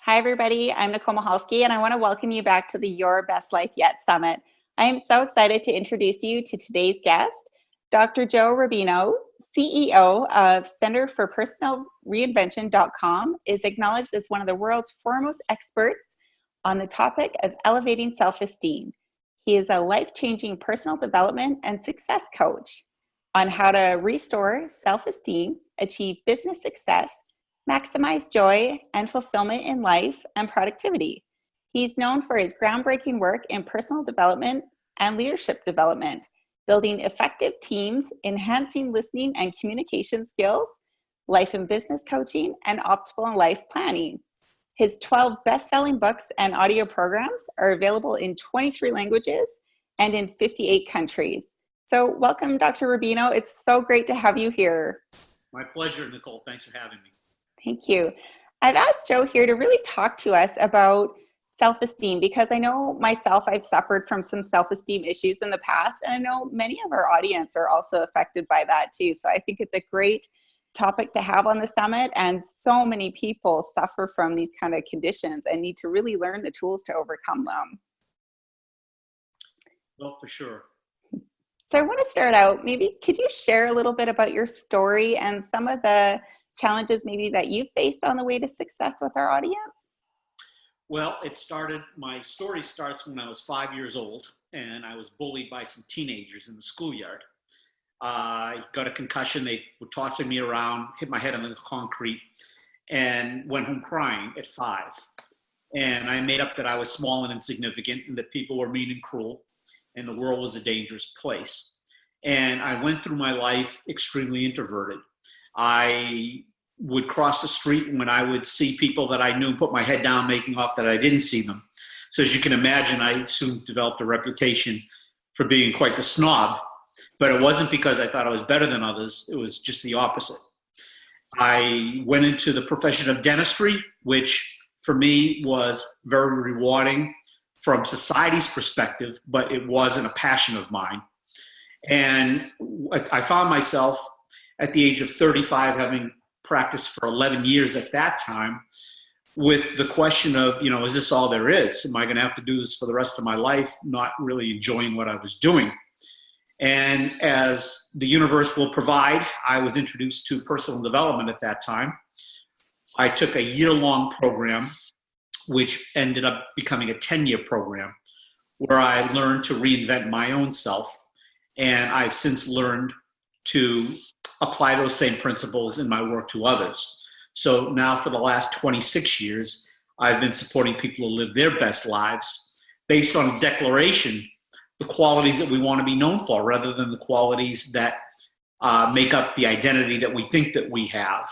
Hi, everybody. I'm Nicole Mahalski, and I want to welcome you back to the Your Best Life Yet Summit. I am so excited to introduce you to today's guest, Dr. Joe Rubino, CEO of Center for Personal Reinvention.com, is acknowledged as one of the world's foremost experts on the topic of elevating self-esteem. He is a life-changing personal development and success coach on how to restore self-esteem, achieve business success, maximize joy and fulfillment in life and productivity. He's known for his groundbreaking work in personal development and leadership development, building effective teams, enhancing listening and communication skills, life and business coaching, and optimal life planning. His 12 best-selling books and audio programs are available in 23 languages and in 58 countries. So welcome, Dr. Rubino. It's so great to have you here. My pleasure, Nicole. Thanks for having me. Thank you. I've asked Joe here to really talk to us about self-esteem because I know myself, I've suffered from some self-esteem issues in the past, and I know many of our audience are also affected by that too. So I think it's a great topic to have on the summit, and so many people suffer from these kind of conditions and need to really learn the tools to overcome them. Well, for sure. So I want to start out, maybe could you share a little bit about your story and some of the challenges maybe that you faced on the way to success with our audience? Well, my story starts when I was 5 years old and I was bullied by some teenagers in the schoolyard. I got a concussion. They were tossing me around, hit my head on the concrete, and went home crying at 5. And I made up that I was small and insignificant and that people were mean and cruel and the world was a dangerous place. And I went through my life extremely introverted. I would cross the street, and when I would see people that I knew, put my head down, making off that I didn't see them. So as you can imagine, I soon developed a reputation for being quite the snob, but it wasn't because I thought I was better than others. It was just the opposite. I went into the profession of dentistry, which for me was very rewarding from society's perspective, but it wasn't a passion of mine. And I found myself at the age of 35, having practiced for 11 years at that time, with the question of, is this all there is? Am I going to have to do this for the rest of my life? Not really enjoying what I was doing. And as the universe will provide, I was introduced to personal development at that time. I took a year-long program, which ended up becoming a 10-year program, where I learned to reinvent my own self. And I've since learned to apply those same principles in my work to others. So now for the last 26 years, I've been supporting people to live their best lives based on a declaration, the qualities that we want to be known for, rather than the qualities that make up the identity that we think that we have.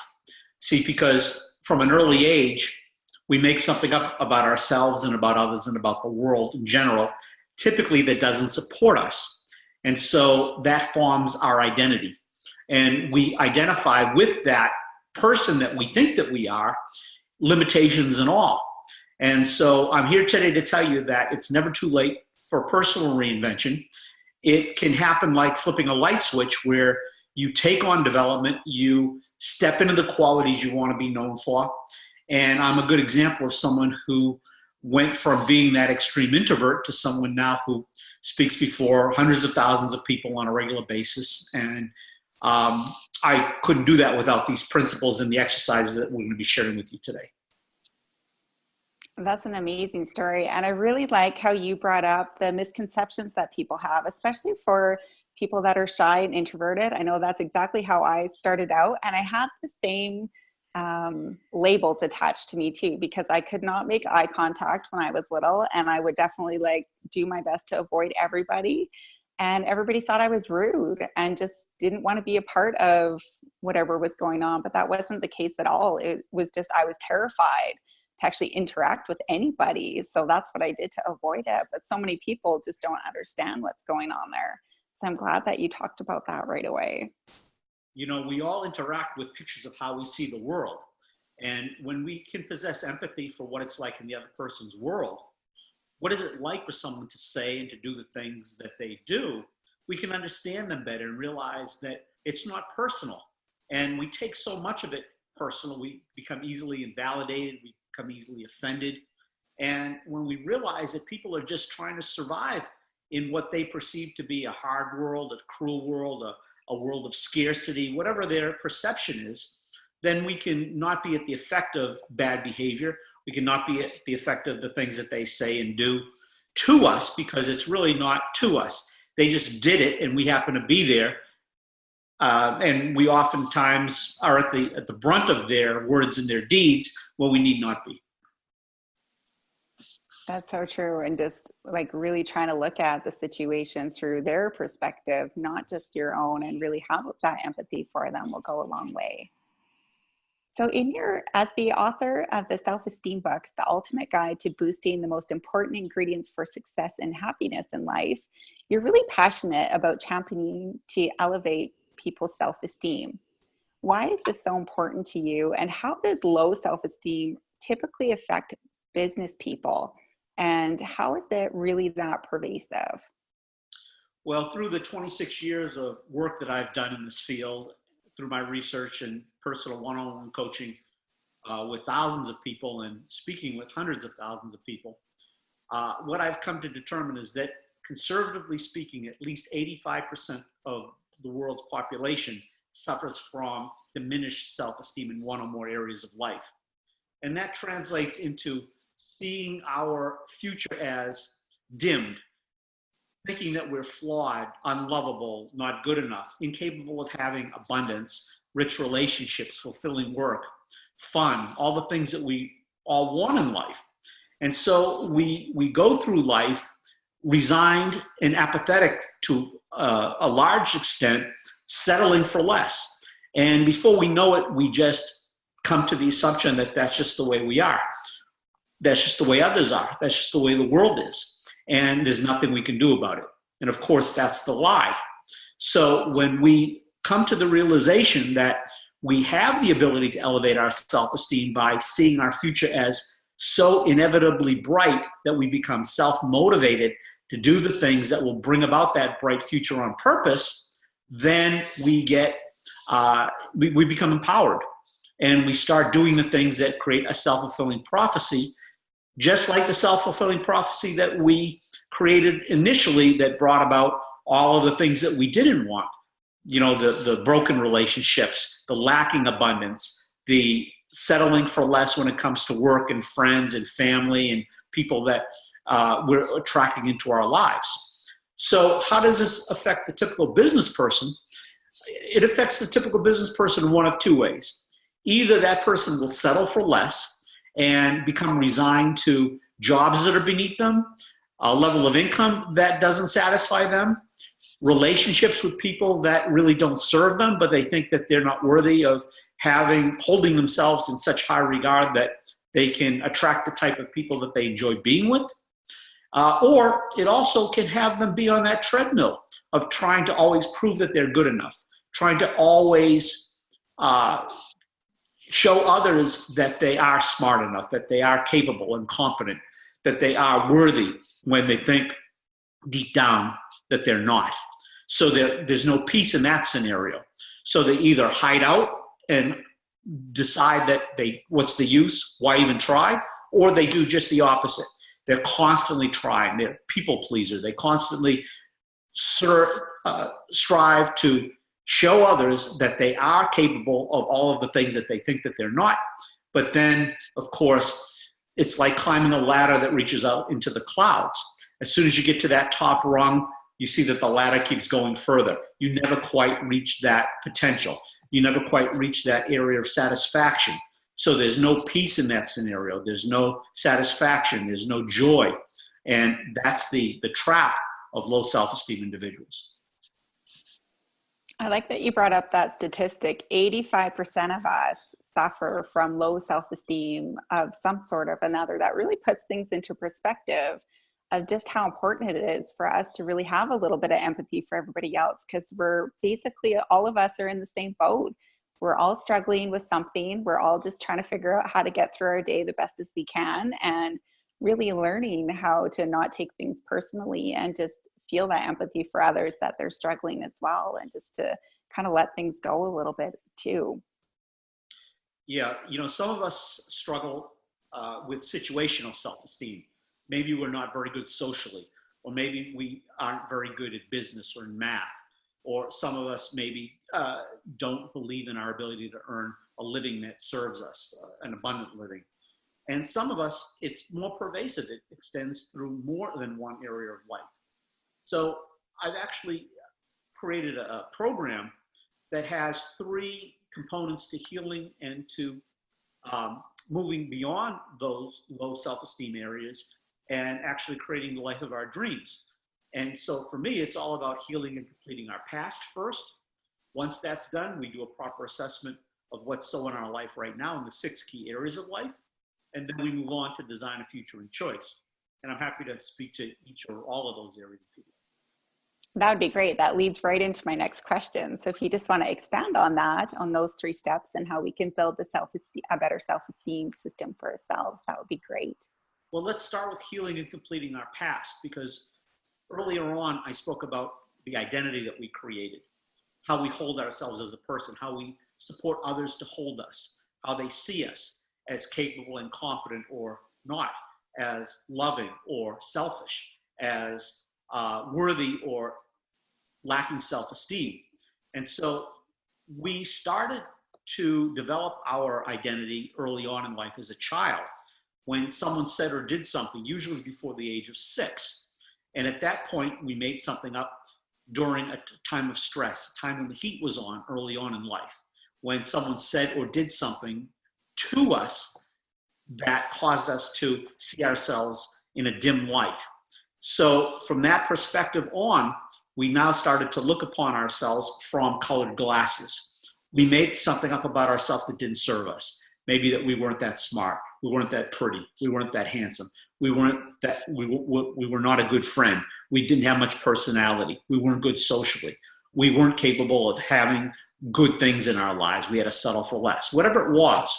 See, because from an early age, we make something up about ourselves and about others and about the world in general, typically that doesn't support us. And so that forms our identity. And we identify with that person that we think that we are, limitations and all. And so I'm here today to tell you that it's never too late for personal reinvention. It can happen like flipping a light switch, where you take on development, you step into the qualities you want to be known for. And I'm a good example of someone who went from being that extreme introvert to someone now who speaks before hundreds of thousands of people on a regular basis. And I couldn't do that without these principles and the exercises that we're going to be sharing with you today. That's an amazing story. And I really like how you brought up the misconceptions that people have, especially for people that are shy and introverted. I know that's exactly how I started out. And I had the same labels attached to me too, because I could not make eye contact when I was little. And I would definitely do my best to avoid everybody. And everybody thought I was rude and just didn't want to be a part of whatever was going on. But that wasn't the case at all. It was just, I was terrified to actually interact with anybody. So that's what I did to avoid it. But so many people just don't understand what's going on there. So I'm glad that you talked about that right away. We all interact with pictures of how we see the world. And when we can possess empathy for what it's like in the other person's world, what is it like for someone to say and to do the things that they do, we can understand them better and realize that it's not personal. And we take so much of it personal. We become easily invalidated. We become easily offended. And when we realize that people are just trying to survive in what they perceive to be a hard world, a cruel world, a world of scarcity, whatever their perception is, then we can not be at the effect of bad behavior. We can not be at the effect of the things that they say and do to us, because it's really not to us. They just did it and we happen to be there. And we oftentimes are at the brunt of their words and their deeds when we need not be. That's so true. And just like really trying to look at the situation through their perspective, not just your own, and really have that empathy for them will go a long way. So as the author of the self-esteem book, The Ultimate Guide to Boosting the Most Important Ingredients for Success and Happiness in Life, you're really passionate about championing to elevate people's self-esteem. Why is this so important to you? And how does low self-esteem typically affect business people? And how is it really that pervasive? Well, through the 26 years of work that I've done in this field, through my research and personal one-on-one coaching with thousands of people and speaking with hundreds of thousands of people, what I've come to determine is that, conservatively speaking, at least 85% of the world's population suffers from diminished self-esteem in one or more areas of life. And that translates into seeing our future as dimmed, thinking that we're flawed, unlovable, not good enough, incapable of having abundance, rich relationships, fulfilling work, fun, all the things that we all want in life. And so we go through life resigned and apathetic to a large extent, settling for less. And before we know it, we just come to the assumption that that's just the way we are. That's just the way others are. That's just the way the world is. And there's nothing we can do about it. And of course, that's the lie. So when we come to the realization that we have the ability to elevate our self-esteem by seeing our future as so inevitably bright that we become self-motivated to do the things that will bring about that bright future on purpose, then we become empowered. And we start doing the things that create a self-fulfilling prophecy, just like the self-fulfilling prophecy that we created initially that brought about all of the things that we didn't want. You know, the broken relationships, the lacking abundance, the settling for less when it comes to work and friends and family and people that we're attracting into our lives. So how does this affect the typical business person? It affects the typical business person in one of two ways. Either that person will settle for less and become resigned to jobs that are beneath them, a level of income that doesn't satisfy them, relationships with people that really don't serve them, but they think that they're not worthy of holding themselves in such high regard that they can attract the type of people that they enjoy being with. Or it also can have them be on that treadmill of trying to always prove that they're good enough, trying to always show others that they are smart enough, that they are capable and competent, that they are worthy when they think deep down that they're not. So there's no peace in that scenario. So they either hide out and decide that what's the use, why even try, or they do just the opposite. They're constantly trying. They're people pleaser. They constantly strive to show others that they are capable of all of the things that they think that they're not. But then, of course, it's like climbing a ladder that reaches out into the clouds. As soon as you get to that top rung, you see that the ladder keeps going further. You never quite reach that potential. You never quite reach that area of satisfaction. So there's no peace in that scenario. There's no satisfaction. There's no joy. And that's the trap of low self-esteem individuals. I like that you brought up that statistic. 85% of us suffer from low self-esteem of some sort of another. That really puts things into perspective of just how important it is for us to really have a little bit of empathy for everybody else, because we're basically, all of us are in the same boat. We're all struggling with something. We're all just trying to figure out how to get through our day the best as we can, and really learning how to not take things personally and just feel that empathy for others that they're struggling as well, and just to kind of let things go a little bit too. Yeah, some of us struggle with situational self-esteem. Maybe we're not very good socially, or maybe we aren't very good at business or in math, or some of us maybe don't believe in our ability to earn a living that serves us, an abundant living. And some of us, it's more pervasive. It extends through more than one area of life. So I've actually created a program that has 3 components to healing and to moving beyond those low self-esteem areas and actually creating the life of our dreams. And so for me, it's all about healing and completing our past first. Once that's done, we do a proper assessment of what's so in our life right now in the 6 key areas of life. And then we move on to design a future and choice. And I'm happy to speak to each or all of those areas of people. That would be great. That leads right into my next question. So if you just want to expand on that, on those 3 steps and how we can build a better self-esteem system for ourselves, that would be great. Well, let's start with healing and completing our past, because earlier on, I spoke about the identity that we created, how we hold ourselves as a person, how we support others to hold us, how they see us as capable and competent or not, as loving or selfish, as worthy or lacking self-esteem. And so we started to develop our identity early on in life as a child when someone said or did something, usually before the age of 6. And at that point, we made something up during a time of stress, a time when the heat was on early on in life, when someone said or did something to us that caused us to see ourselves in a dim light. So from that perspective on, we now started to look upon ourselves from colored glasses. We made something up about ourselves that didn't serve us. Maybe that we weren't that smart, we weren't that pretty, we weren't that handsome, we were not a good friend, we didn't have much personality, we weren't good socially, we weren't capable of having good things in our lives, we had to settle for less, whatever it was.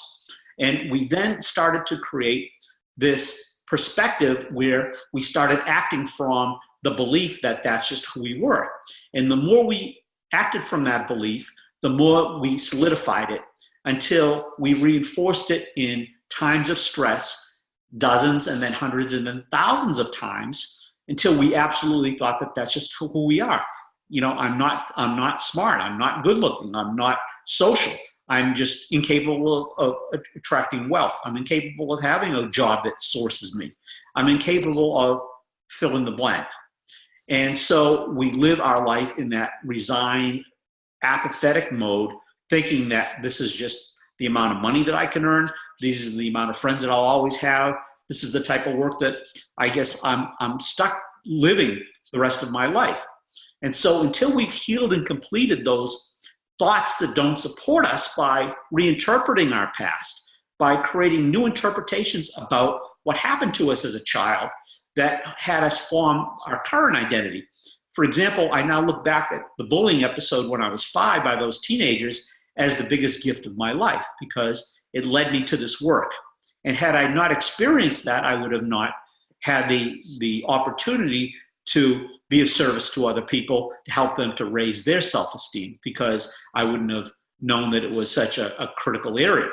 And we then started to create this perspective where we started acting from the belief that that's just who we were. And the more we acted from that belief, the more we solidified it until we reinforced it in times of stress, dozens and then hundreds and then thousands of times, until we absolutely thought that that's just who we are. You know, I'm not smart, I'm not good looking, I'm not social, I'm just incapable of attracting wealth, I'm incapable of having a job that sources me, I'm incapable of fill in the blank. And so we live our life in that resigned, apathetic mode, thinking that this is just the amount of money that I can earn, these are the amount of friends that I'll always have, this is the type of work that I guess I'm stuck living the rest of my life. And so until we've healed and completed those thoughts that don't support us by reinterpreting our past, by creating new interpretations about what happened to us as a child that had us form our current identity. For example, I now look back at the bullying episode when I was 5 by those teenagers as the biggest gift of my life, because it led me to this work. And had I not experienced that, I would have not had the opportunity to be of service to other people, to help them to raise their self-esteem, because I wouldn't have known that it was such a critical area.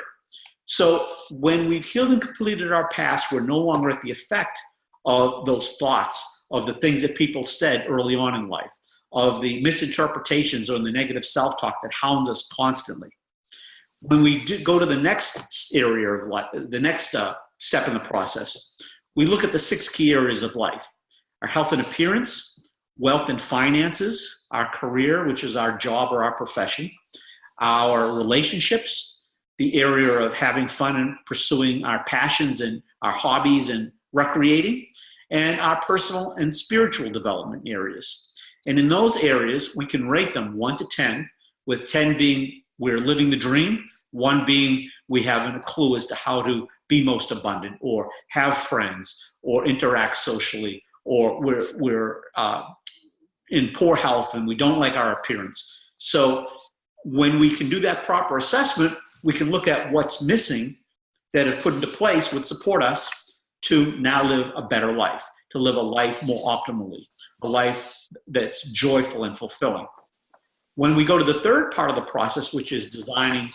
So when we've healed and completed our past, we're no longer at the effect of those thoughts, of the things that people said early on in life, of the misinterpretations or the negative self-talk that hounds us constantly. When we go to the next area of life, the next step in the process, we look at the 6 key areas of life: our health and appearance, wealth and finances, our career, which is our job or our profession, our relationships, the area of having fun and pursuing our passions and our hobbies and recreating, and our personal and spiritual development areas. And in those areas, we can rate them 1 to 10, with 10 being we're living the dream, 1 being we haven't a clue as to how to be most abundant or have friends or interact socially, or we're in poor health and we don't like our appearance. So when we can do that proper assessment, we can look at what's missing that if put into place would support us to now live a better life, to live a life more optimally, a life that's joyful and fulfilling. When we go to the third part of the process, which is designing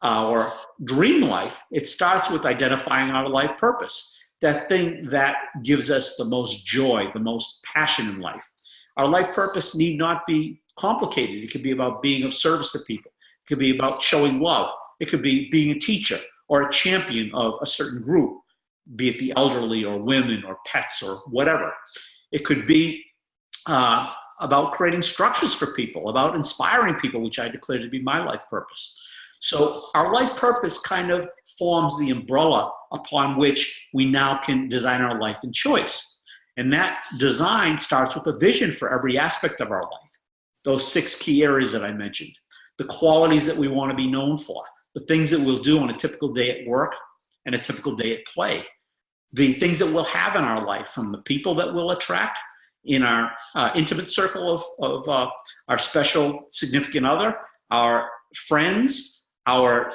our dream life, it starts with identifying our life purpose, that thing that gives us the most joy, the most passion in life. Our life purpose need not be complicated. It could be about being of service to people. It could be about showing love. It could be being a teacher or a champion of a certain group, be it the elderly or women or pets or whatever. It could be about creating structures for people, about inspiring people, which I declare to be my life purpose. So our life purpose kind of forms the umbrella upon which we now can design our life and choice. And that design starts with a vision for every aspect of our life. Those 6 key areas that I mentioned, the qualities that we want to be known for, the things that we'll do on a typical day at work and a typical day at play, the things that we'll have in our life, from the people that we'll attract in our intimate circle of our special significant other, our friends, our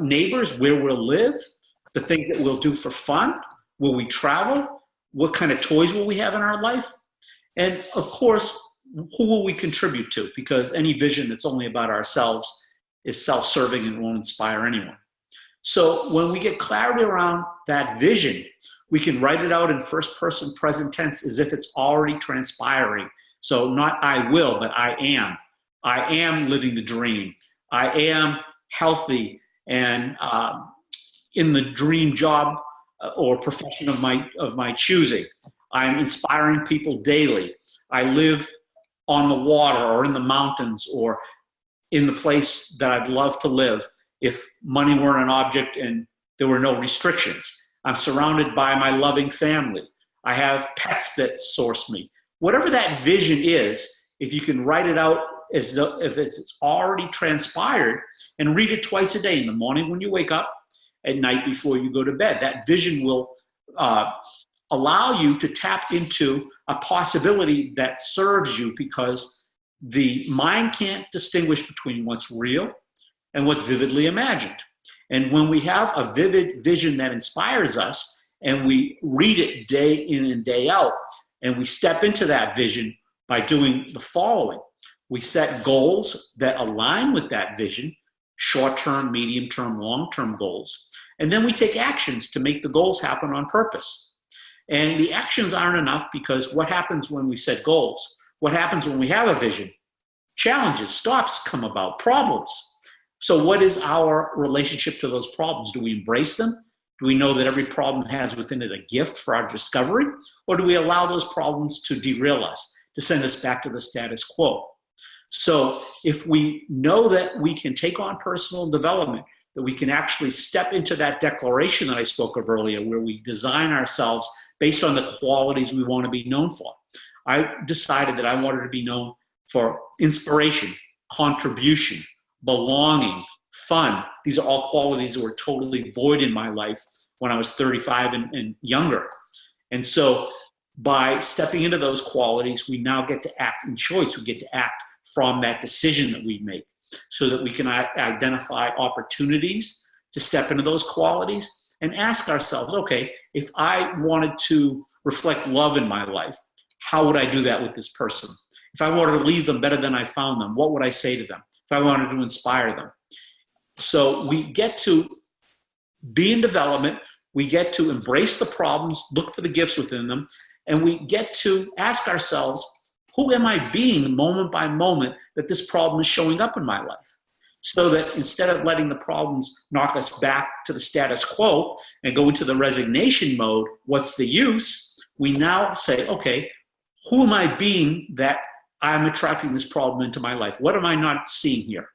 neighbors, where we'll live, the things that we'll do for fun, will we travel, what kind of toys will we have in our life, and of course, who will we contribute to? Because any vision that's only about ourselves is self-serving and won't inspire anyone. So when we get clarity around that vision, we can write it out in first person present tense as if it's already transpiring. So not I will, but I am. I am living the dream. I am healthy and in the dream job or profession of my choosing. I'm inspiring people daily. I live on the water or in the mountains or in the place that I'd love to live if money weren't an object and there were no restrictions. I'm surrounded by my loving family. I have pets that source me. Whatever that vision is, if you can write it out as though if it's already transpired, and read it twice a day, in the morning when you wake up, at night before you go to bed. That vision will allow you to tap into a possibility that serves you, because the mind can't distinguish between what's real and what's vividly imagined. And when we have a vivid vision that inspires us and we read it day in and day out, and we step into that vision by doing the following. We set goals that align with that vision, short-term, medium-term, long-term goals. And then we take actions to make the goals happen on purpose. And the actions aren't enough, because what happens when we set goals? What happens when we have a vision? Challenges, stops come about, problems. So what is our relationship to those problems? Do we embrace them? Do we know that every problem has within it a gift for our discovery? Or do we allow those problems to derail us, to send us back to the status quo? So if we know that we can take on personal development, that we can actually step into that declaration that I spoke of earlier, where we design ourselves based on the qualities we want to be known for. I decided that I wanted to be known for inspiration, contribution, belonging, fun. These are all qualities that were totally void in my life when I was 35 and younger. And so by stepping into those qualities, we now get to act in choice. We get to act from that decision that we make, so that we can identify opportunities to step into those qualities and ask ourselves, okay, if I wanted to reflect love in my life, how would I do that with this person? If I wanted to leave them better than I found them, what would I say to them? If I wanted to inspire them. So we get to be in development, we get to embrace the problems, look for the gifts within them, and we get to ask ourselves, who am I being moment by moment that this problem is showing up in my life? So that instead of letting the problems knock us back to the status quo and go into the resignation mode, what's the use? We now say, okay, who am I being that I'm attracting this problem into my life? What am I not seeing here?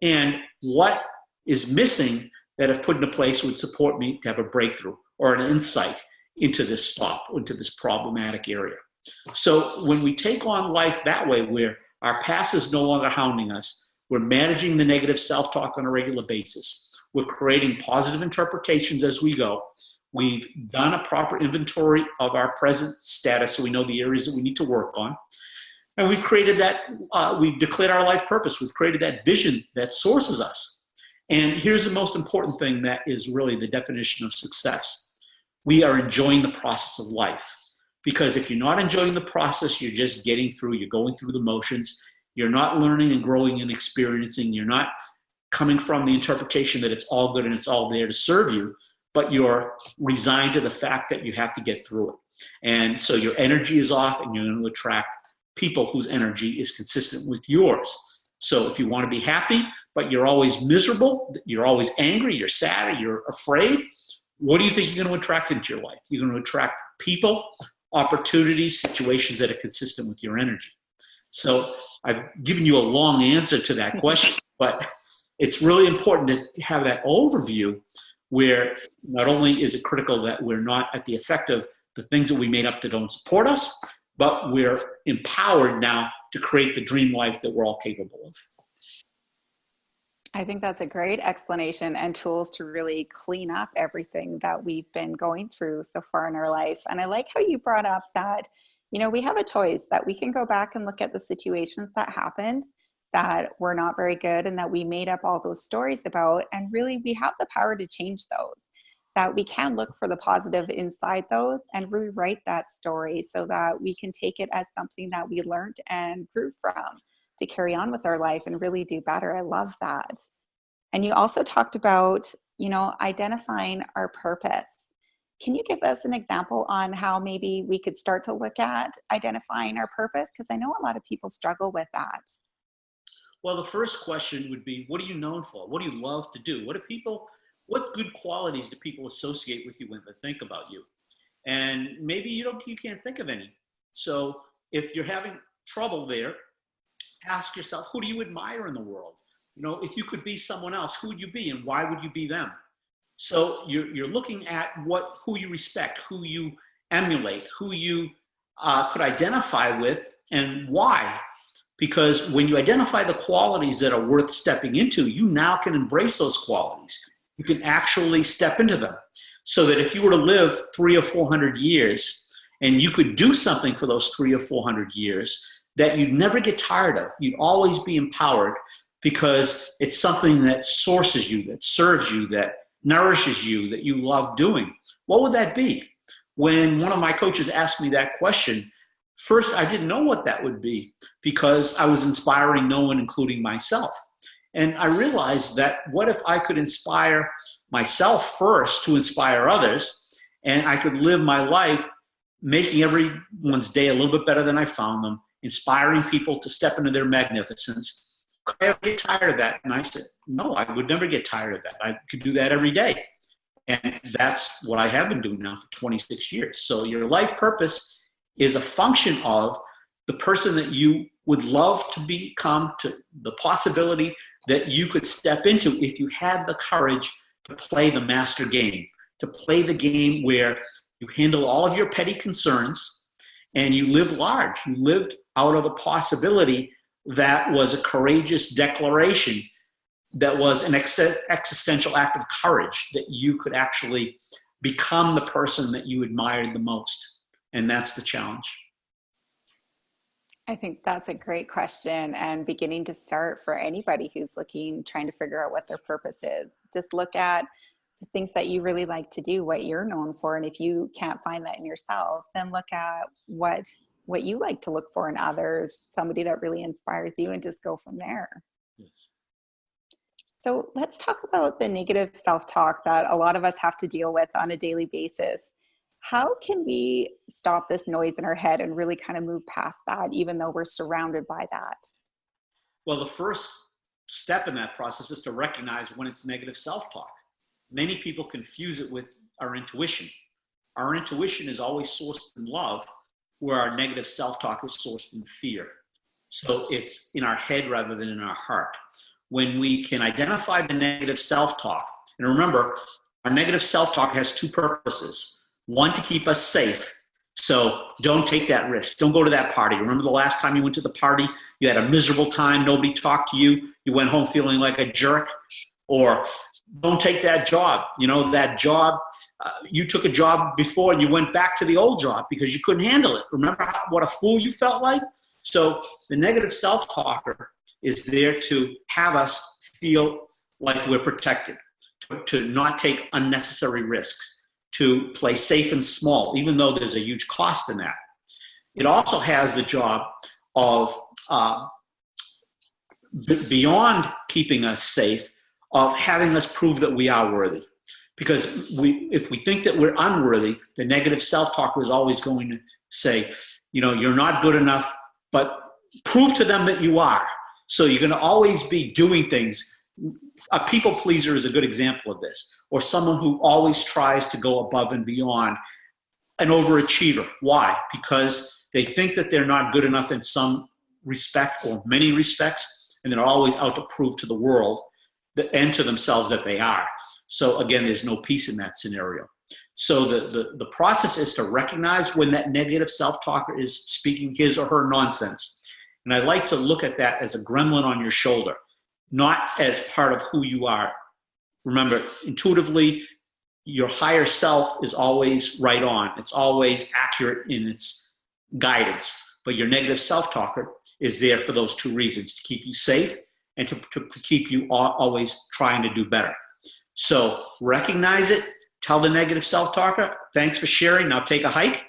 And what is missing that, if put into place, would support me to have a breakthrough or an insight into this stop, into this problematic area? So when we take on life that way, where our past is no longer hounding us, we're managing the negative self-talk on a regular basis, we're creating positive interpretations as we go, we've done a proper inventory of our present status so we know the areas that we need to work on, and we've created that, we've declared our life purpose, we've created that vision that sources us. And here's the most important thing that is really the definition of success. We are enjoying the process of life. Because if you're not enjoying the process, you're just getting through, you're going through the motions, you're not learning and growing and experiencing, you're not coming from the interpretation that it's all good and it's all there to serve you, but you're resigned to the fact that you have to get through it. And so your energy is off, and you're going to attract people whose energy is consistent with yours. So if you want to be happy, but you're always miserable, you're always angry, you're sad, or you're afraid, what do you think you're going to attract into your life? You're going to attract people, opportunities, situations that are consistent with your energy. So I've given you a long answer to that question, but it's really important to have that overview where not only is it critical that we're not at the effect of the things that we made up that don't support us, but we're empowered now to create the dream life that we're all capable of. I think that's a great explanation and tools to really clean up everything that we've been going through so far in our life. And I like how you brought up that, we have a choice that we can go back and look at the situations that happened that were not very good and that we made up all those stories about. And really, we have the power to change those, that we can look for the positive inside those and rewrite that story so that we can take it as something that we learned and grew from to carry on with our life and really do better. I love that. And you also talked about, identifying our purpose. Can you give us an example on how maybe we could start to look at identifying our purpose? Because I know a lot of people struggle with that. Well, the first question would be, what are you known for? What do you love to do? What good qualities do people associate with you when they think about you? And maybe you can't think of any. So if you're having trouble there, ask yourself, who do you admire in the world? If you could be someone else, who would you be and why would you be them? So you're looking at who you respect, who you emulate, who you could identify with, and why. Because when you identify the qualities that are worth stepping into, you now can embrace those qualities. You can actually step into them. So that if you were to live 300 or 400 years and you could do something for those 300 or 400 years that you'd never get tired of, you'd always be empowered because it's something that sources you, that serves you, that nourishes you, that you love doing. What would that be? When one of my coaches asked me that question, first, I didn't know what that would be because I was inspiring no one, including myself. And I realized that what if I could inspire myself first to inspire others, and I could live my life making everyone's day a little bit better than I found them, inspiring people to step into their magnificence. Could I ever get tired of that? And I said, no, I would never get tired of that. I could do that every day. And that's what I have been doing now for 26 years. So your life purpose is a function of the person that you would love to become, to the possibility that you could step into if you had the courage to play the master game, to play the game where you handle all of your petty concerns and you live large. You lived out of a possibility that was a courageous declaration, that was an existential act of courage, that you could actually become the person that you admired the most. And that's the challenge. I think that's a great question and beginning to start for anybody who's trying to figure out what their purpose is. Just look at the things that you really like to do, what you're known for. And if you can't find that in yourself, then look at what you like to look for in others, somebody that really inspires you, and just go from there. Yes. So let's talk about the negative self-talk that a lot of us have to deal with on a daily basis. How can we stop this noise in our head and really kind of move past that, even though we're surrounded by that? Well, the first step in that process is to recognize when it's negative self-talk. Many people confuse it with our intuition. Our intuition is always sourced in love, where our negative self-talk is sourced in fear. So it's in our head rather than in our heart. When we can identify the negative self-talk, and remember, our negative self-talk has two purposes. One, to keep us safe. So don't take that risk. Don't go to that party. Remember the last time you went to the party, you had a miserable time, nobody talked to you, you went home feeling like a jerk? Or don't take that job. That job, you took a job before and you went back to the old job because you couldn't handle it. Remember what a fool you felt like? So the negative self-talker is there to have us feel like we're protected, to not take unnecessary risks, to play safe and small, even though there's a huge cost in that. It also has the job of, beyond keeping us safe, of having us prove that we are worthy. Because if we think that we're unworthy, the negative self-talker is always going to say, you're not good enough, but prove to them that you are. So you're going to always be doing things. A people pleaser is a good example of this, or someone who always tries to go above and beyond. An overachiever. Why? Because they think that they're not good enough in some respect or many respects, and they're always out to prove to the world and to themselves that they are. So again, there's no peace in that scenario. So the process is to recognize when that negative self-talker is speaking his or her nonsense. And I like to look at that as a gremlin on your shoulder, not as part of who you are. Remember, intuitively, your higher self is always right on. It's always accurate in its guidance. But your negative self-talker is there for those two reasons, to keep you safe and to keep you always trying to do better. So recognize it. Tell the negative self-talker, thanks for sharing. Now take a hike.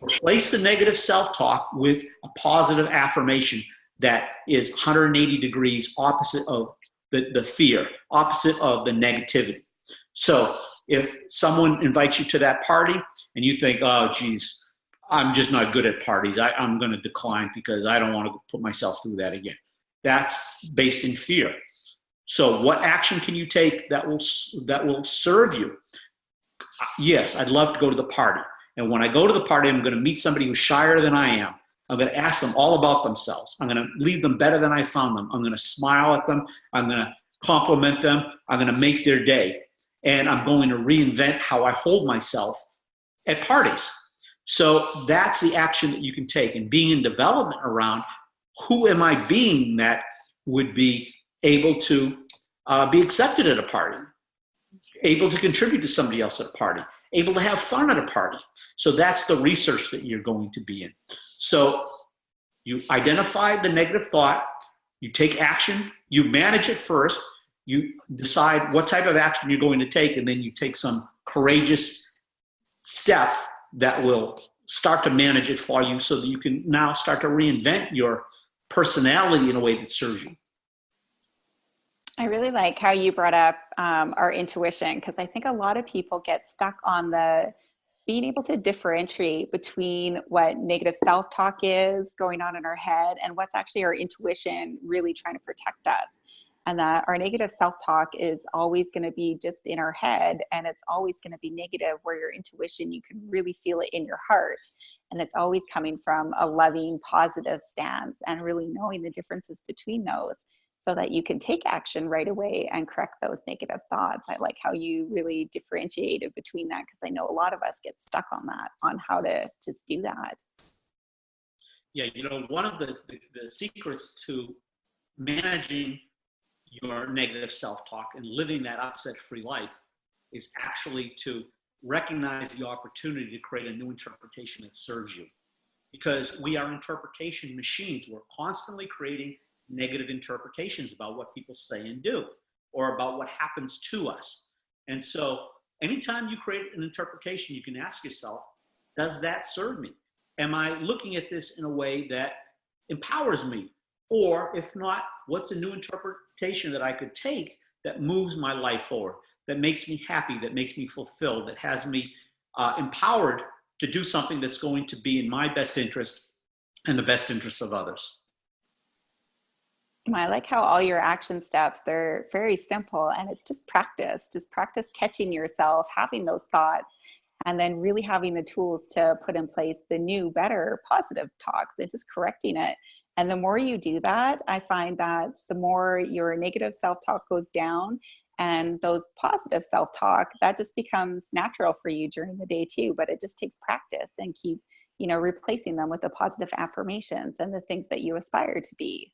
Replace the negative self-talk with a positive affirmation that is 180 degrees opposite of the fear, opposite of the negativity. So if someone invites you to that party and you think, oh, geez, I'm just not good at parties, I'm going to decline because I don't want to put myself through that again. That's based in fear. So what action can you take that will serve you? Yes, I'd love to go to the party. And when I go to the party, I'm going to meet somebody who's shyer than I am. I'm going to ask them all about themselves. I'm going to leave them better than I found them. I'm going to smile at them. I'm going to compliment them. I'm going to make their day. And I'm going to reinvent how I hold myself at parties. So that's the action that you can take. And being in development around who am I being that would be able to be accepted at a party, able to contribute to somebody else at a party, able to have fun at a party. So that's the research that you're going to be in. So you identify the negative thought, you take action, you manage it first, you decide what type of action you're going to take, and then you take some courageous step that will start to manage it for you so that you can now start to reinvent your personality in a way that serves you. I really like how you brought up our intuition, because I think a lot of people get stuck on the being able to differentiate between what negative self-talk is going on in our head and what's actually our intuition really trying to protect us. And that our negative self-talk is always going to be just in our head, and it's always going to be negative, where your intuition, you can really feel it in your heart. And it's always coming from a loving, positive stance, and really knowing the differences between those so that you can take action right away and correct those negative thoughts. I like how you really differentiated between that, because I know a lot of us get stuck on that, on how to just do that. Yeah, one of the secrets to managing your negative self-talk and living that upset-free life is actually to recognize the opportunity to create a new interpretation that serves you. Because we are interpretation machines. We're constantly creating negative interpretations about what people say and do, or about what happens to us. And so anytime you create an interpretation, you can ask yourself, does that serve me? Am I looking at this in a way that empowers me? Or if not, what's a new interpretation that I could take that moves my life forward, that makes me happy, that makes me fulfilled, that has me empowered to do something that's going to be in my best interest and the best interest of others. I like how all your action steps, they're very simple, and it's just practice catching yourself, having those thoughts, and then really having the tools to put in place the new, better, positive talks and just correcting it. And the more you do that, I find that the more your negative self-talk goes down, and those positive self-talk, that just becomes natural for you during the day too. But it just takes practice, and keep, replacing them with the positive affirmations and the things that you aspire to be.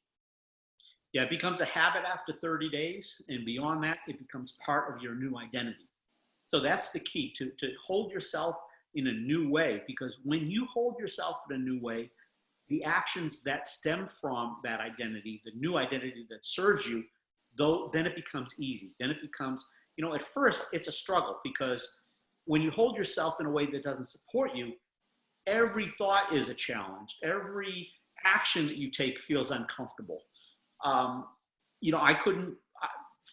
Yeah, it becomes a habit after 30 days. And beyond that, it becomes part of your new identity. So that's the key, to hold yourself in a new way. Because when you hold yourself in a new way, the actions that stem from that identity, the new identity that serves you, then it becomes easy. Then it becomes, at first it's a struggle, because when you hold yourself in a way that doesn't support you, every thought is a challenge. Every action that you take feels uncomfortable.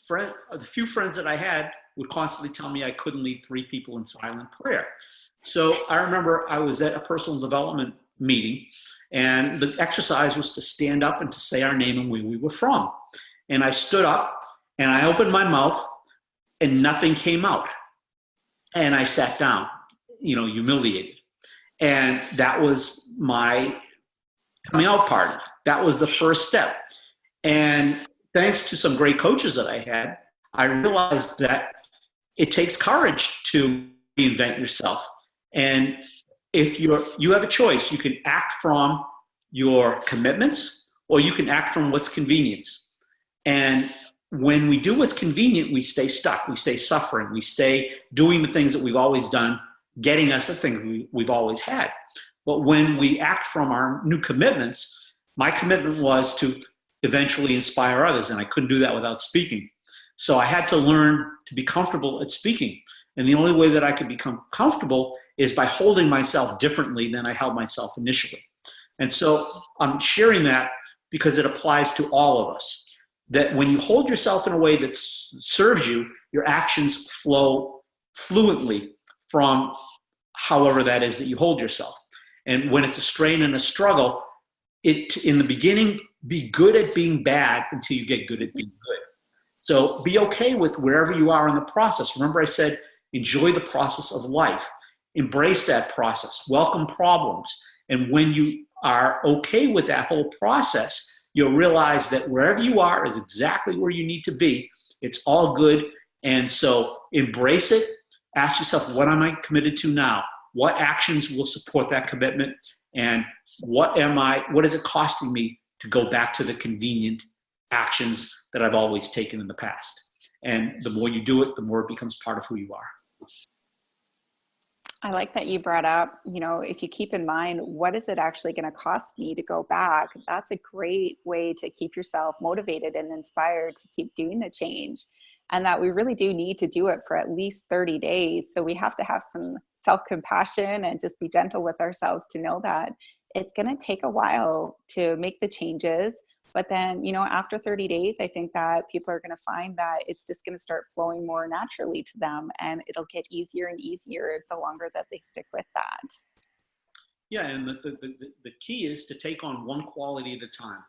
the few friends that I had would constantly tell me I couldn't lead 3 people in silent prayer. So I remember I was at a personal development meeting, and the exercise was to stand up and to say our name and where we were from. And I stood up and I opened my mouth and nothing came out. And I sat down, humiliated. And that was my coming out party. That was the first step. And thanks to some great coaches that I had, I realized that it takes courage to reinvent yourself. And if you have a choice, you can act from your commitments or you can act from what's convenience. And when we do what's convenient, we stay stuck, we stay suffering, we stay doing the things that we've always done, getting us the things we've always had. But when we act from our new commitments, my commitment was to eventually inspire others, and I couldn't do that without speaking. So I had to learn to be comfortable at speaking. And the only way that I could become comfortable is by holding myself differently than I held myself initially. And so I'm sharing that because it applies to all of us. That when you hold yourself in a way that serves you, your actions flow fluently from however that is that you hold yourself. And when it's a strain and a struggle, in the beginning, be good at being bad until you get good at being good. So be okay with wherever you are in the process. Remember I said, enjoy the process of life. Embrace that process. Welcome problems. And when you are okay with that whole process, you'll realize that wherever you are is exactly where you need to be. It's all good. And so embrace it. Ask yourself, what am I committed to now? What actions will support that commitment? And what is it costing me to go back to the convenient actions that I've always taken in the past? And the more you do it, the more it becomes part of who you are. I like that you brought up, if you keep in mind, what is it actually going to cost me to go back? That's a great way to keep yourself motivated and inspired to keep doing the change. And that we really do need to do it for at least 30 days. So we have to have some self-compassion and just be gentle with ourselves to know that it's going to take a while to make the changes. But then, after 30 days, I think that people are going to find that it's just going to start flowing more naturally to them, and it'll get easier and easier the longer that they stick with that. Yeah, and the key is to take on one quality at a time.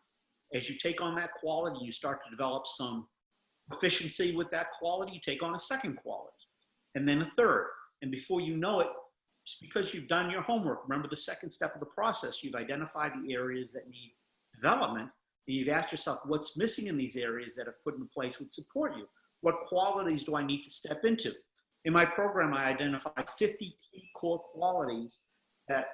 As you take on that quality, you start to develop some efficiency with that quality, you take on a second quality, and then a third. And before you know it, it's because you've done your homework. Remember the second step of the process, you've identified the areas that need development. And you've asked yourself, what's missing in these areas that have put in place would support you? What qualities do I need to step into? In my program, I identified 50 key core qualities that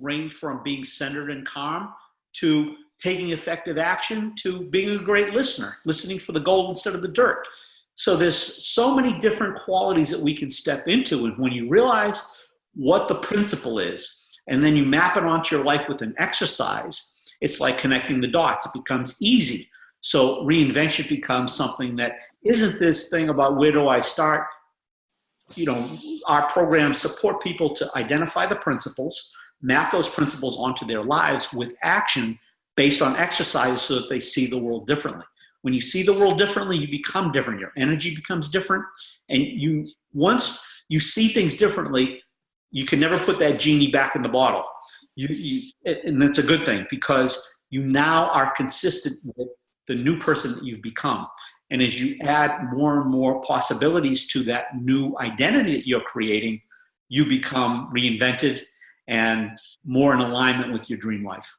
range from being centered and calm to taking effective action to being a great listener, listening for the gold instead of the dirt. So there's so many different qualities that we can step into. And when you realize what the principle is, and then you map it onto your life with an exercise, it's like connecting the dots. It becomes easy. So reinvention becomes something that isn't this thing about where do I start? Our programs support people to identify the principles, map those principles onto their lives with action based on exercise so that they see the world differently. When you see the world differently, you become different. Your energy becomes different. And once you see things differently, you can never put that genie back in the bottle. And that's a good thing because you now are consistent with the new person that you've become. And as you add more and more possibilities to that new identity that you're creating, you become reinvented and more in alignment with your dream life.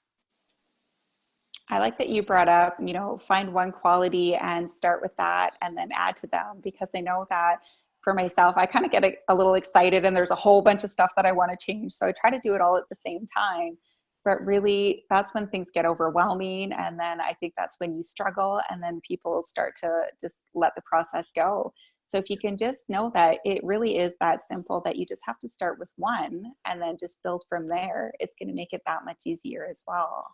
I like that you brought up, find one quality and start with that and then add to them, because I know that for myself, I kind of get a little excited and there's a whole bunch of stuff that I want to change. So I try to do it all at the same time. But really, that's when things get overwhelming. And then I think that's when you struggle and then people start to just let the process go. So if you can just know that it really is that simple, that you just have to start with one and then just build from there, it's going to make it that much easier as well.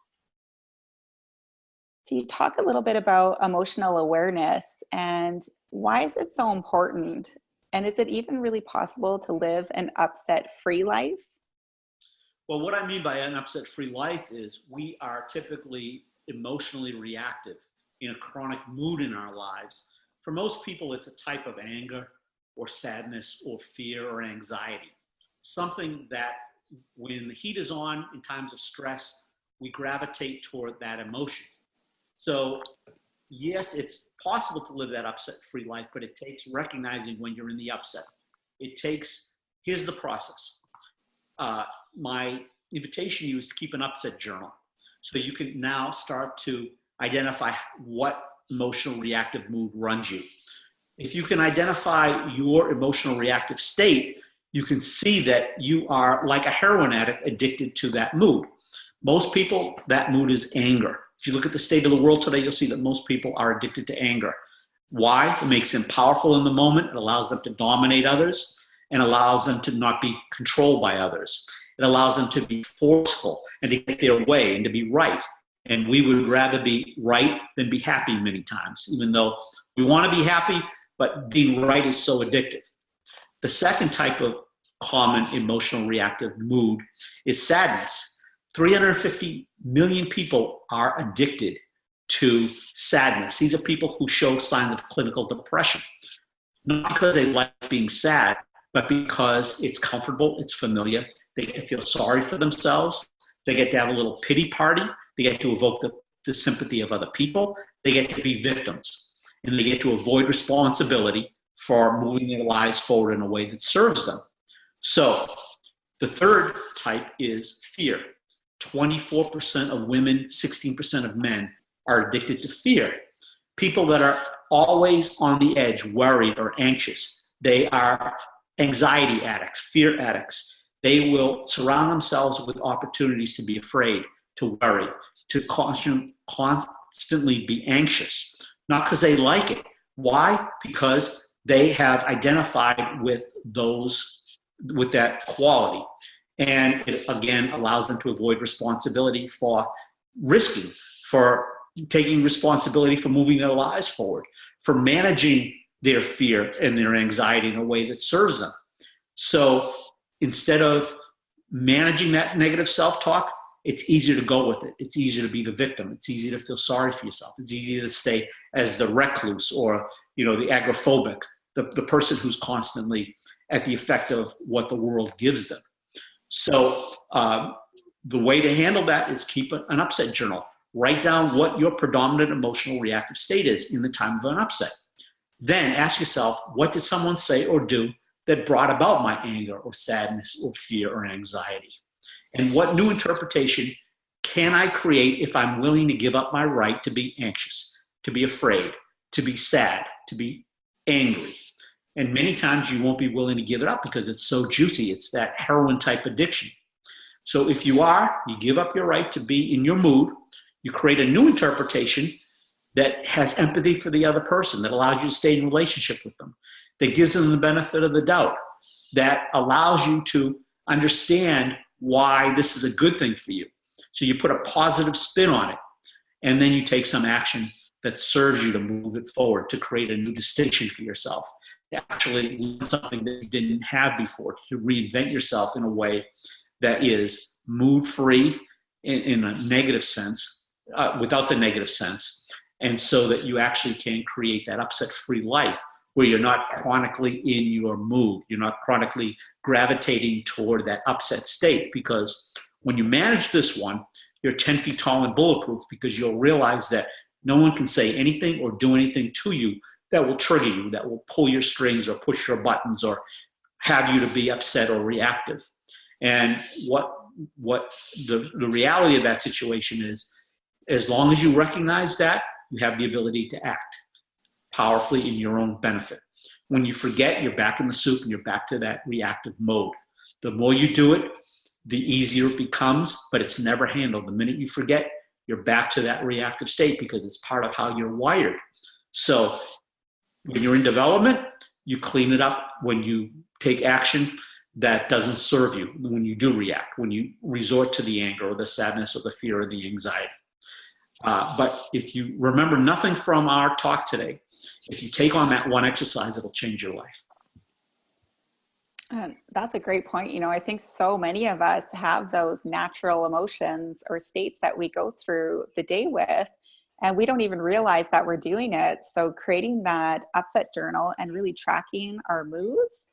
So you talk a little bit about emotional awareness and why is it so important? And is it even really possible to live an upset-free life? Well, what I mean by an upset-free life is we are typically emotionally reactive in a chronic mood in our lives For most people, it's a type of anger or sadness or fear or anxiety. Something that when the heat is on in times of stress, we gravitate toward that emotion. So yes, it's possible to live that upset-free life, but it takes recognizing when you're in the upset. It takes, here's the process. My invitation to you is to keep an upset journal. So you can now start to identify what emotional reactive mood runs you. If you can identify your emotional reactive state, you can see that you are like a heroin addict addicted to that mood. Most people, that mood is anger. If you look at the state of the world today, you'll see that most people are addicted to anger. Why? It makes them powerful in the moment. It allows them to dominate others and allows them to not be controlled by others. It allows them to be forceful and to get their way and to be right. And we would rather be right than be happy many times, even though we want to be happy, but being right is so addictive. The second type of common emotional reactive mood is sadness. 350 million people are addicted to sadness. These are people who show signs of clinical depression, not because they like being sad, but because it's comfortable, it's familiar. They get to feel sorry for themselves. They get to have a little pity party. They get to evoke the sympathy of other people. They get to be victims. And they get to avoid responsibility for moving their lives forward in a way that serves them. So the third type is fear. 24% of women, 16% of men are addicted to fear. People that are always on the edge, worried or anxious, they are anxiety addicts, fear addicts. They will surround themselves with opportunities to be afraid, to worry, to constantly be anxious, not because they like it. Why? Because they have identified with that quality. And it, again, allows them to avoid responsibility for risking, for taking responsibility for moving their lives forward, for managing their fear and their anxiety in a way that serves them. So instead of managing that negative self-talk, it's easier to go with it. It's easier to be the victim. It's easier to feel sorry for yourself. It's easier to stay as the recluse or, the agoraphobic, the person who's constantly at the effect of what the world gives them. So the way to handle that is keep an upset journal. Write down what your predominant emotional reactive state is in the time of an upset. Then ask yourself, what did someone say or do that brought about my anger or sadness or fear or anxiety? And what new interpretation can I create if I'm willing to give up my right to be anxious, to be afraid, to be sad, to be angry? And many times you won't be willing to give it up because it's so juicy. It's that heroin type addiction. So if you give up your right to be in your mood, you create a new interpretation that has empathy for the other person, that allows you to stay in relationship with them, that gives them the benefit of the doubt, that allows you to understand why this is a good thing for you. So you put a positive spin on it, and then you take some action that serves you to move it forward, to create a new distinction for yourself, to actually learn something that you didn't have before, to reinvent yourself in a way that is mood-free in a negative sense, without the negative sense, and so that you actually can create that upset-free life where you're not chronically in your mood. You're not chronically gravitating toward that upset state, because when you manage this one, you're 10 feet tall and bulletproof, because you'll realize that no one can say anything or do anything to you that will trigger you, that will pull your strings or push your buttons or have you to be upset or reactive. And what the reality of that situation is, as long as you recognize that, you have the ability to act powerfully in your own benefit. When you forget, you're back in the soup and you're back to that reactive mode. The more you do it, the easier it becomes, but it's never handled. The minute you forget, you're back to that reactive state because it's part of how you're wired. So when you're in development, you clean it up when you take action that doesn't serve you, when you do react, when you resort to the anger or the sadness or the fear or the anxiety. But if you remember nothing from our talk today, if you take on that one exercise, it'll change your life. That's a great point. I think so many of us have those natural emotions or states that we go through the day with. and we don't even realize that we're doing it. So creating that upset journal and really tracking our moves,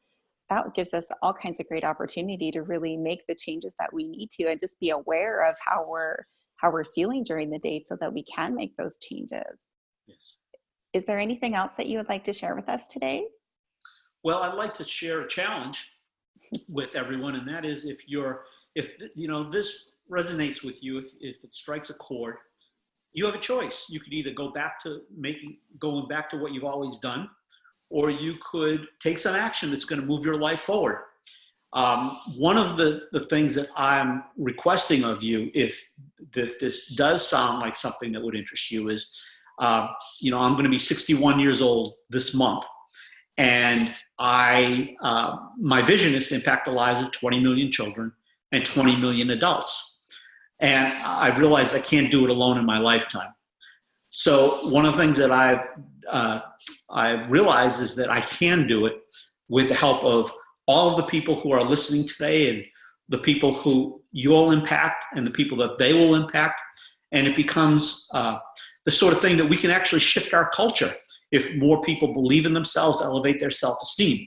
that gives us all kinds of great opportunity to really make the changes that we need to, and just be aware of how we're feeling during the day so that we can make those changes. Yes. Is there anything else that you would like to share with us today? Well, I'd like to share a challenge with everyone, and that is if this resonates with you, if it strikes a chord, you have a choice. You could either go back to going back to what you've always done, or you could take some action that's going to move your life forward. One of the things that I'm requesting of you, if this does sound like something that would interest you, is, I'm going to be 61 years old this month. And my vision is to impact the lives of 20 million children and 20 million adults. And I realized I can't do it alone in my lifetime. So one of the things that I've realized is that I can do it with the help of all of the people who are listening today, and the people who you'll impact and the people that they will impact. And it becomes the sort of thing that we can actually shift our culture if more people believe in themselves, elevate their self-esteem.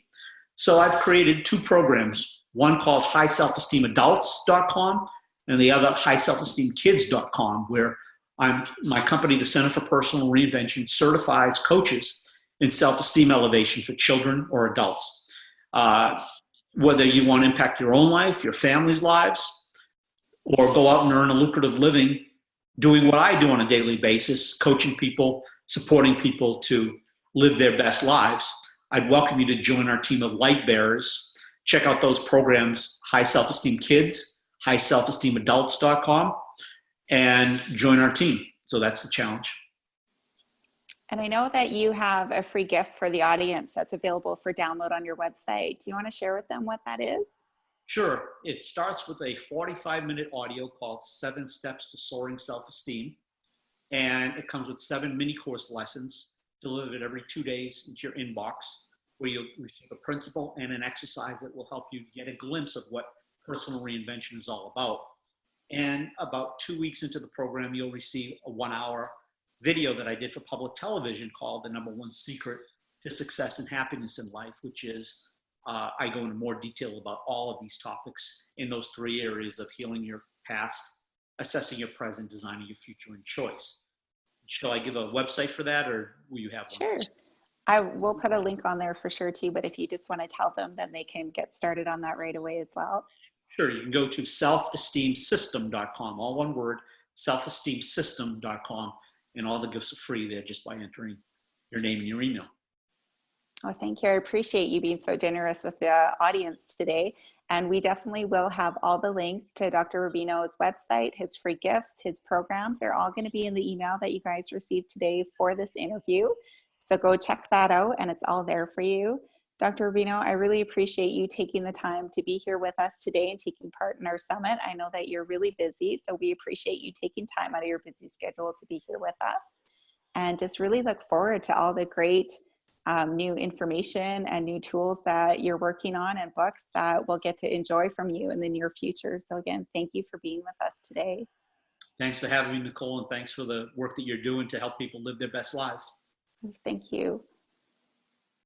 So I've created two programs, one called highselfesteemadults.com and the other highselfesteemkids.com, where my company, the Center for Personal Reinvention, certifies coaches in self-esteem elevation for children or adults. Whether you want to impact your own life, your family's lives, or go out and earn a lucrative living doing what I do on a daily basis, coaching people, supporting people to live their best lives, I'd welcome you to join our team of light bearers. Check out those programs, High Self-Esteem Kids, highselfesteemadults.com, and join our team. So that's the challenge. And I know that you have a free gift for the audience that's available for download on your website. Do you want to share with them what that is? Sure. It starts with a 45-minute audio called 7 Steps to Soaring Self-Esteem. And it comes with 7 mini course lessons delivered every 2 days into your inbox, where you'll receive a principle and an exercise that will help you get a glimpse of what personal reinvention is all about. And about 2 weeks into the program, you'll receive a 1-hour video that I did for public television called The #1 Secret to Success and Happiness in Life, which is I go into more detail about all of these topics in those 3 areas of healing your past, assessing your present, designing your future, and choice. Shall I give a website for that, or will you have one? Sure. I will put a link on there for sure too, but if you just want to tell them, then they can get started on that right away as well. Sure, you can go to selfesteemsystem.com, all one word, selfesteemsystem.com, and all the gifts are free there just by entering your name and your email. Oh, thank you. I appreciate you being so generous with the audience today. And we definitely will have all the links to Dr. Rubino's website, his free gifts, his programs are all going to be in the email that you guys received today for this interview. So go check that out, and it's all there for you. Dr. Rubino, I really appreciate you taking the time to be here with us today and taking part in our summit. I know that you're really busy, so we appreciate you taking time out of your busy schedule to be here with us. And just really look forward to all the great new information and new tools that you're working on and books that we'll get to enjoy from you in the near future. So again, thank you for being with us today. Thanks for having me, Nicole, and thanks for the work that you're doing to help people live their best lives. Thank you.